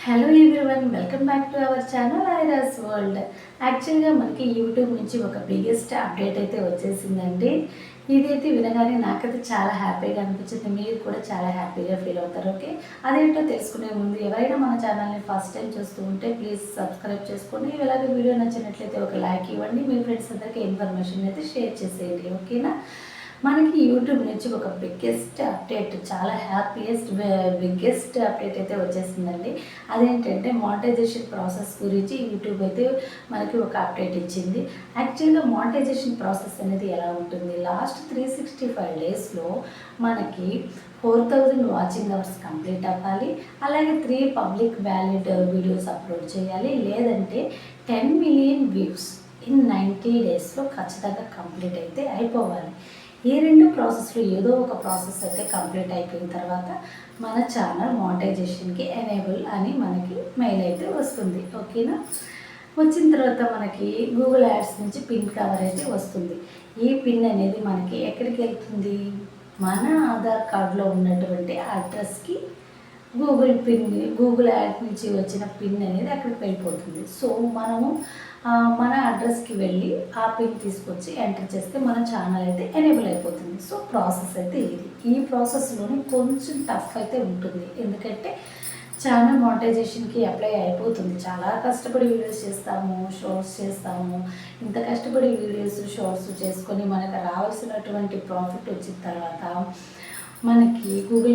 Hello everyone, welcome back to our channel ఐరాస్ world. యాక్చువల్గా మనకి యూట్యూబ్ నుంచి ఒక బిగ్గెస్ట్ అప్డేట్ అయితే వచ్చేసిందండి. ఇదైతే వినగానే నాకైతే చాలా హ్యాపీగా అనిపించింది. మీరు కూడా చాలా హ్యాపీగా ఫీల్ అవుతారు. ఓకే, అదేంటో తెలుసుకునే ముందు ఎవరైనా మన ఛానల్ని ఫస్ట్ టైం చూస్తూ ఉంటే ప్లీజ్ సబ్స్క్రైబ్ చేసుకోండి. ఇలాగే వీడియో నచ్చినట్లయితే ఒక లైక్ ఇవ్వండి. మీ ఫ్రెండ్స్ అందరికీ ఇన్ఫర్మేషన్ అయితే షేర్ చేసేయండి. ఓకేనా, మనకి యూట్యూబ్ నుంచి ఒక బిగ్గెస్ట్ అప్డేట్, చాలా బిగ్గెస్ట్ అప్డేట్ అయితే వచ్చేసిందండి. అదేంటంటే మానిటైజేషన్ ప్రాసెస్ గురించి యూట్యూబ్ అయితే మనకి ఒక అప్డేట్ ఇచ్చింది. యాక్చువల్గా మానిటైజేషన్ ప్రాసెస్ అనేది ఎలా ఉంటుంది, లాస్ట్ 365 డేస్లో మనకి 4000 వాచింగ్ అవర్స్ కంప్లీట్ అవ్వాలి. అలాగే 3 పబ్లిక్ వ్యాలిడ్ వీడియోస్ అప్లోడ్ చేయాలి. లేదంటే 10 మిలియన్ వ్యూస్ ఇన్ 90 డేస్లో ఖచ్చితంగా కంప్లీట్ అయితే అయిపోవాలి. ఈ రెండు ప్రాసెస్లో ఏదో ఒక ప్రాసెస్ అయితే కంప్లీట్ అయిపోయిన తర్వాత మన ఛానల్ మానిటైజేషన్కి ఎనేబుల్ అని మనకి మెయిల్ అయితే వస్తుంది. ఓకేనా, వచ్చిన తర్వాత మనకి గూగుల్ యాడ్స్ నుంచి పిన్ కవర్ అయితే వస్తుంది. ఈ పిన్ అనేది మనకి ఎక్కడికి వెళ్తుంది, మన ఆధార్ కార్డులో ఉన్నటువంటి అడ్రస్కి గూగుల్ యాడ్ నుంచి వచ్చిన పిన్ అనేది అక్కడికి వెళ్ళిపోతుంది. సో మనము మన అడ్రస్కి వెళ్ళి ఆ పిన్ తీసుకొచ్చి ఎంటర్ చేస్తే మన ఛానల్ అయితే ఎనేబుల్ అయిపోతుంది. సో ప్రాసెస్ అయితే ఇది. ఈ ప్రాసెస్లోనే కొంచెం టఫ్ అయితే ఉంటుంది, ఎందుకంటే ఛానల్ మానిటైజేషన్కి అప్లై అయిపోతుంది. చాలా కష్టపడి వీడియోస్ చేస్తాము, షార్ట్స్ చేస్తాము. ఇంత కష్టపడి వీడియోస్ షార్ట్స్ చేసుకొని మనకు రావాల్సినటువంటి ప్రాఫిట్ వచ్చిన తర్వాత మనకి గూగుల్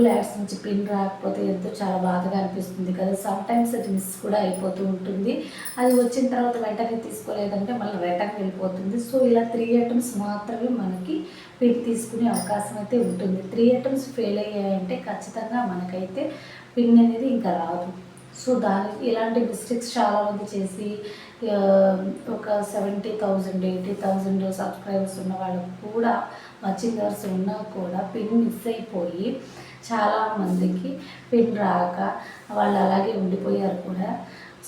యాడ్స్ నుంచి పిన్ రాకపోతే ఎంతో చాలా బాధగా అనిపిస్తుంది కదా. సమ్టైమ్స్ అది మిస్ కూడా అయిపోతూ ఉంటుంది. అది వచ్చిన తర్వాత వెంటనే తీసుకోలేదంటే మళ్ళీ రిటర్న్ వెళ్ళిపోతుంది. సో ఇలా 3 ఐటమ్స్ మాత్రమే మనకి పిన్ తీసుకునే అవకాశం అయితే ఉంటుంది. 3 ఐటమ్స్ ఫెయిల్ అయ్యాయంటే ఖచ్చితంగా మనకైతే పిన్ అనేది ఇంకా రాదు. సో ఇలాంటి మిస్టేక్స్ చాలామంది చేసి ఒక 70,000 80,000 సబ్స్క్రైబర్స్ ఉన్న వాళ్ళకు కూడా వాచింగ్ అవర్స్ ఉన్నా కూడా పిన్ మిస్ అయిపోయి చాలామందికి పిన్ రాక వాళ్ళు అలాగే ఉండిపోయారు కూడా.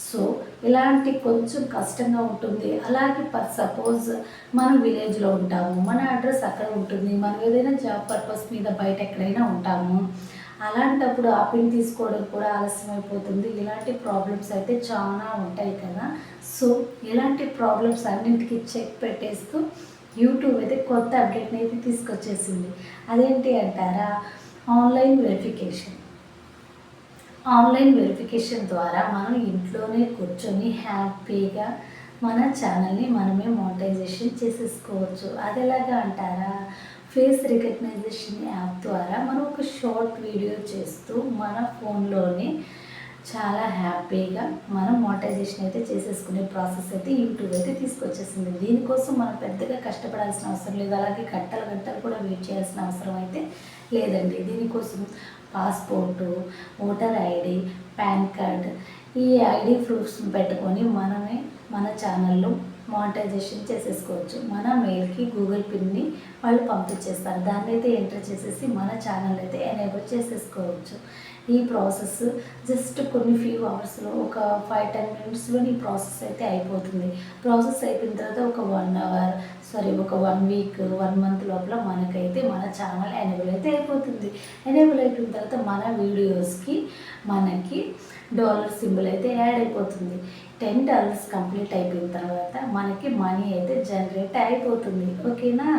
సో ఇలాంటి కొంచెం కష్టంగా ఉంటుంది. అలాగే సపోజ్ మనం విలేజ్లో ఉంటాము, మన అడ్రస్ అక్కడ ఉంటుంది, మనం ఏదైనా జాబ్ పర్పస్ మీద బయట ఎక్కడైనా ఉంటాము. అలాంటప్పుడు ఆ పిన్ తీసుకోవడం కూడా ఆలస్యం అయిపోతుంది. ఇలాంటి ప్రాబ్లమ్స్ అయితే చాలా ఉంటాయి కదా. సో ఇలాంటి ప్రాబ్లమ్స్ అన్నింటికి చెక్ పెట్టేస్తూ యూట్యూబ్ అయితే కొత్త అప్డేట్ని అయితే తీసుకొచ్చేసింది. అదేంటి అంటారా, ఆన్లైన్ వెరిఫికేషన్ ద్వారా మనం ఇంట్లోనే కూర్చొని హ్యాపీగా మన ఛానల్ని మనమే మానిటైజేషన్ చేసేసుకోవచ్చు. అది ఎలాగా అంటారా, ఫేస్ రికగ్నైజేషన్ యాప్ ద్వారా మనం ఒక షార్ట్ వీడియో చేస్తూ మన ఫోన్లోనే చాలా హ్యాపీగా మనం మానిటైజేషన్ అయితే చేసేసుకునే ప్రాసెస్ అయితే యూట్యూబ్ అయితే తీసుకొచ్చేసింది. దీనికోసం మనం పెద్దగా కష్టపడాల్సిన అవసరం లేదు. అలాగే గంటలు కూడా వెయిట్ చేయాల్సిన అవసరం అయితే లేదండి. దీనికోసం passport, voter ID, pan card, ఈ ఐడి ప్రూఫ్స్ని పెట్టుకొని మనమే మన ఛానల్లో మానిటైజేషన్ చేసేసుకోవచ్చు. మన మెయిల్కి గూగుల్ పిన్ని వాళ్ళు పంపించేస్తారు. దాన్ని అయితే ఎంటర్ చేసేసి మన ఛానల్ అయితే ఎనేబుల్ చేసేసుకోవచ్చు. ఈ ప్రాసెస్ జస్ట్ కొన్ని ఫ్యూ అవర్స్లో, ఒక 5-10 మినిట్స్లో ఈ ప్రాసెస్ అయితే అయిపోతుంది. ప్రాసెస్ అయిపోయిన తర్వాత ఒక 1 వీక్ 1 మంత్ లోపల మనకైతే మన ఛానల్ ఎనేబుల్ అయితే అయిపోతుంది. ఎనేబుల్ అయిపోయిన తర్వాత మన వీడియోస్కి మనకి డాలర్ సింబల్ అయితే యాడ్ అయిపోతుంది. $10 కంప్లీట్ అయిపోయిన తర్వాత మనకి మనీ అయితే జనరేట్ అయిపోతుంది. ఓకేనా,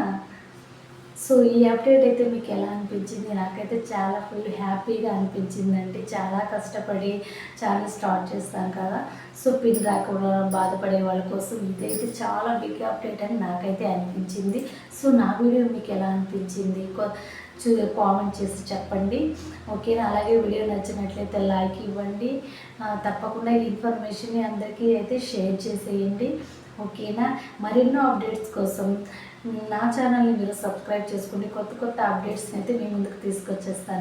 సో ఈ అప్డేట్ అయితే మీకు ఎలా అనిపించింది? నాకైతే చాలా ఫుల్ హ్యాపీగా అనిపించిందండి. చాలా కష్టపడి ఛానల్ స్టార్ట్ చేస్తాం కదా. సో పిన్ రాకుండా బాధపడే వాళ్ళ కోసం ఇదైతే చాలా బిగ్ అప్డేట్ అని నాకైతే అనిపించింది. సో నా వీడియో మీకు ఎలా అనిపించింది కామెంట్ చేసి చెప్పండి. ఓకేనా, అలాగే వీడియో నచ్చినట్లయితే లైక్ ఇవ్వండి. తప్పకుండా ఈ ఇన్ఫర్మేషన్ని అందరికీ అయితే షేర్ చేసేయండి. ఓకేనా, మరెన్నో అప్డేట్స్ కోసం నా ఛానల్ని మీరు సబ్స్క్రైబ్ చేసుకోండి. కొత్త అప్డేట్స్ని అయితే మీ ముందుకు తీసుకొచ్చేస్తాను.